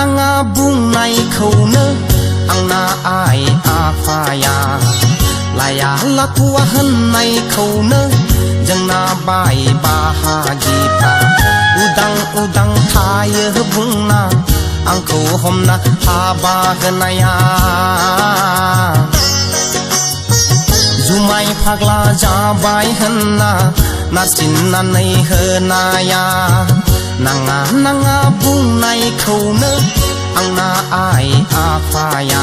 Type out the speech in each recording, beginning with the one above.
नाङा बुंनायखौनो आंना आइ आफाया लाया लाथुवा होननायखौनो जोंना बाय बाहागिफ्रा उदां उदां थायो बुंना आंखौ हमना हाबा होनाया जुमाय फाग्ला जाबाय होनना नारसिननानै होनाया नाङा नाङा बुंनायखौनो आंना आइ आफाया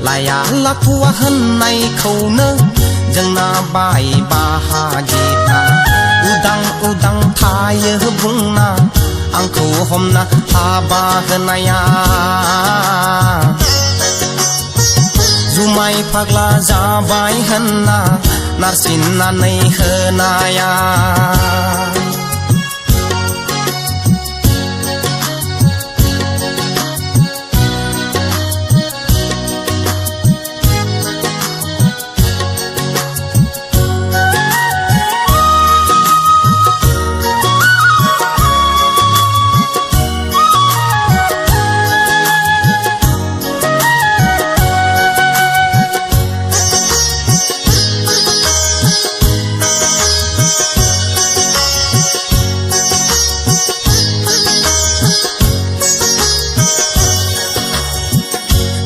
लाया लाथुवा होननायखौनो जोंना बाय बाहागिफ्रा उदां उदां थायो बुंना आंखौ हमना हाबा होनाया जुमाय फाग्ला जाबाय होनना नारसिननानै होनाया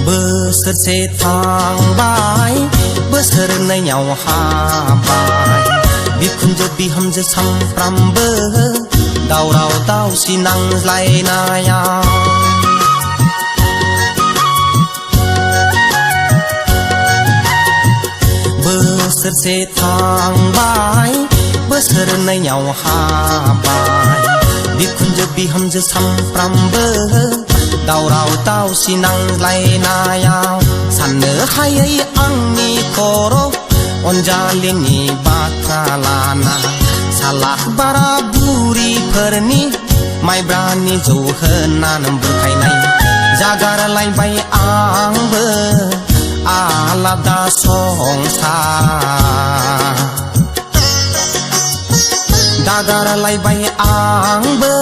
बोसोरसे थांबाय बोसोरनैयाव हाबाय बिखुनजो बिहामजो सामफ्रामबो दावराव दावसि नांज्लायनाया बोसोरसे थांबाय बोसोरनैयाव हाबाय बिखुनजो बिहामजो सामफ्रामबो दावराव दावसि नांज्लायनायाव साननो हायै आंनि खर' अनजालिनि बाथ्रा लाना सालाख बारा बुरिफोरनि माइब्रानि जौ होनानै बुरखायनाय जागारलायबाय आंबो आलादा संसार दागारलायबाय आंबो